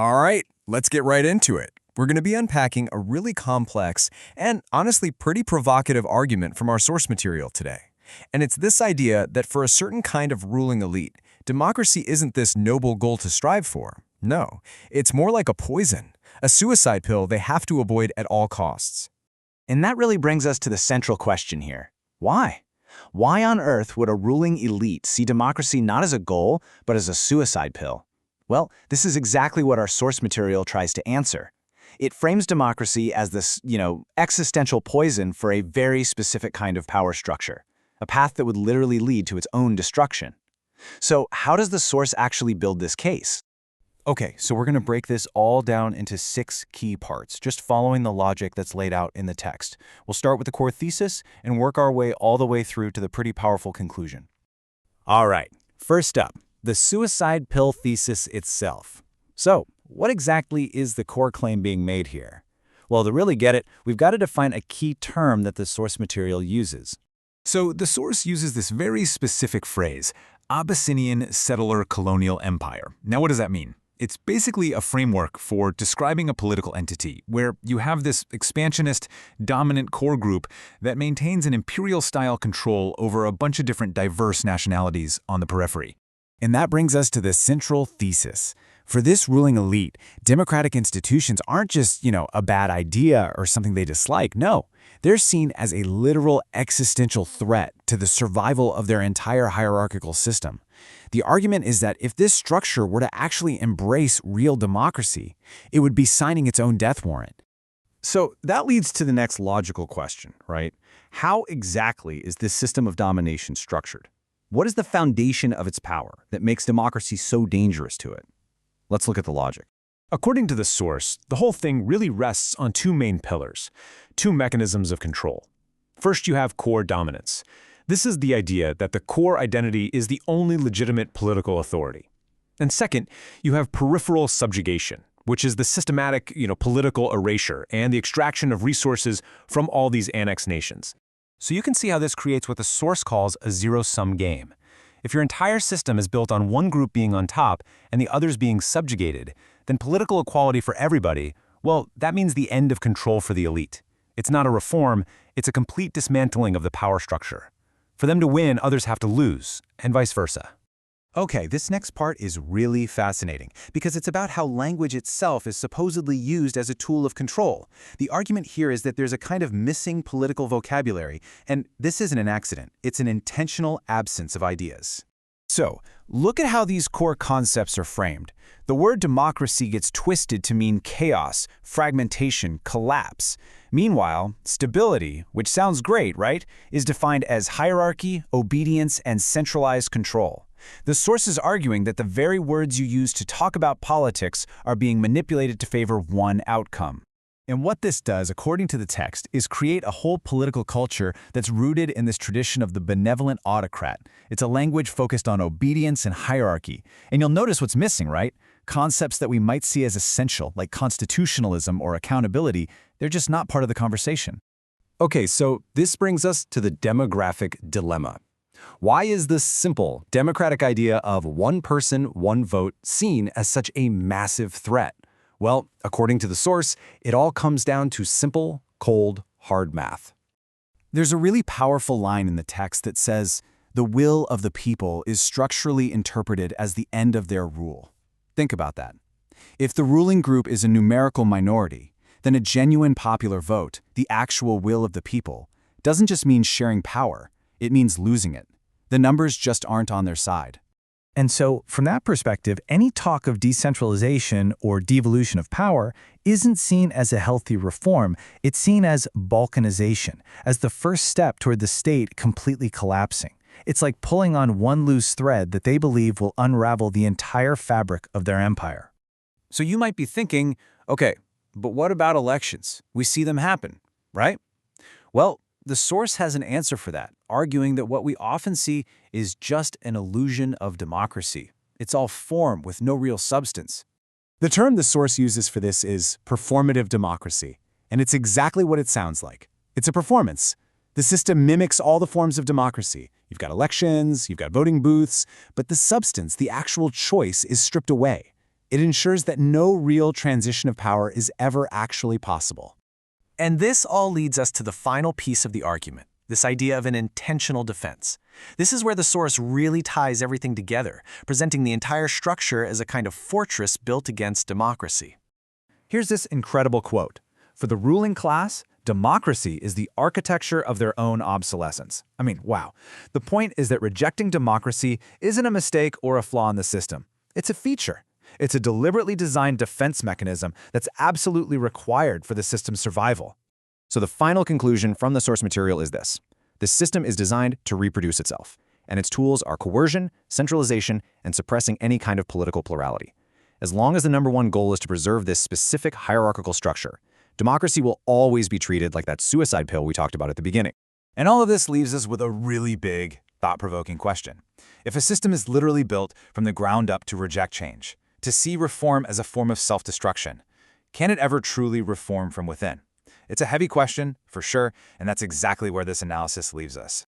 All right, let's get right into it. We're going to be unpacking a really complex and honestly pretty provocative argument from our source material today. And it's this idea that for a certain kind of ruling elite, democracy isn't this noble goal to strive for. No, it's more like a poison, a suicide pill they have to avoid at all costs. And that really brings us to the central question here. Why? Why on earth would a ruling elite see democracy not as a goal, but as a suicide pill? Well, this is exactly what our source material tries to answer. It frames democracy as this, existential poison for a very specific kind of power structure, a path that would literally lead to its own destruction. So how does the source actually build this case? Okay, so we're going to break this all down into 6 key parts, just following the logic that's laid out in the text. We'll start with the core thesis and work our way all the way through to the pretty powerful conclusion. All right, first up, the suicide pill thesis itself. So, what exactly is the core claim being made here? Well, to really get it, we've got to define a key term that the source material uses. So the source uses this very specific phrase, Abyssinian settler colonial empire. Now, what does that mean? It's basically a framework for describing a political entity where you have this expansionist, dominant core group that maintains an imperial-style control over a bunch of different diverse nationalities on the periphery. And that brings us to the central thesis. For this ruling elite, democratic institutions aren't just, a bad idea or something they dislike. No, they're seen as a literal existential threat to the survival of their entire hierarchical system. The argument is that if this structure were to actually embrace real democracy, it would be signing its own death warrant. So that leads to the next logical question, right? How exactly is this system of domination structured? What is the foundation of its power that makes democracy so dangerous to it? Let's look at the logic. According to the source, the whole thing really rests on 2 main pillars, 2 mechanisms of control. First, you have core dominance. This is the idea that the core identity is the only legitimate political authority. And second, you have peripheral subjugation, which is the systematic, political erasure and the extraction of resources from all these annexed nations. So you can see how this creates what the source calls a zero-sum game. If your entire system is built on one group being on top and the others being subjugated, then political equality for everybody, well, that means the end of control for the elite. It's not a reform, it's a complete dismantling of the power structure. For them to win, others have to lose, and vice versa. Okay, this next part is really fascinating because it's about how language itself is supposedly used as a tool of control. The argument here is that there's a kind of missing political vocabulary, and this isn't an accident. It's an intentional absence of ideas. So, look at how these core concepts are framed. The word democracy gets twisted to mean chaos, fragmentation, collapse. Meanwhile, stability, which sounds great, right, is defined as hierarchy, obedience, and centralized control. The source is arguing that the very words you use to talk about politics are being manipulated to favor one outcome. And what this does, according to the text, is create a whole political culture that's rooted in this tradition of the benevolent autocrat. It's a language focused on obedience and hierarchy. And you'll notice what's missing, right? Concepts that we might see as essential, like constitutionalism or accountability, they're just not part of the conversation. Okay, so this brings us to the demographic dilemma. Why is this simple, democratic idea of one person, one vote seen as such a massive threat? Well, according to the source, it all comes down to simple, cold, hard math. There's a really powerful line in the text that says, "The will of the people is structurally interpreted as the end of their rule." Think about that. If the ruling group is a numerical minority, then a genuine popular vote, the actual will of the people, doesn't just mean sharing power, it means losing it. The numbers just aren't on their side. And so, from that perspective, any talk of decentralization or devolution of power isn't seen as a healthy reform. It's seen as balkanization, as the first step toward the state completely collapsing. It's like pulling on one loose thread that they believe will unravel the entire fabric of their empire. So you might be thinking, okay, but what about elections? We see them happen, right? Well, the source has an answer for that, arguing that what we often see is just an illusion of democracy. It's all form with no real substance. The term the source uses for this is performative democracy, and it's exactly what it sounds like. It's a performance. The system mimics all the forms of democracy. You've got elections, you've got voting booths, but the substance, the actual choice, is stripped away. It ensures that no real transition of power is ever actually possible. And this all leads us to the final piece of the argument, this idea of an intentional defense. This is where the source really ties everything together, presenting the entire structure as a kind of fortress built against democracy. Here's this incredible quote. For the ruling class, democracy is the architecture of their own obsolescence. I mean, wow. The point is that rejecting democracy isn't a mistake or a flaw in the system. It's a feature. It's a deliberately designed defense mechanism that's absolutely required for the system's survival. So the final conclusion from the source material is this. The system is designed to reproduce itself, and its tools are coercion, centralization, and suppressing any kind of political plurality. As long as the #1 goal is to preserve this specific hierarchical structure, democracy will always be treated like that suicide pill we talked about at the beginning. And all of this leaves us with a really big, thought-provoking question. If a system is literally built from the ground up to reject change, to see reform as a form of self-destruction, can it ever truly reform from within? It's a heavy question, for sure, and that's exactly where this analysis leaves us.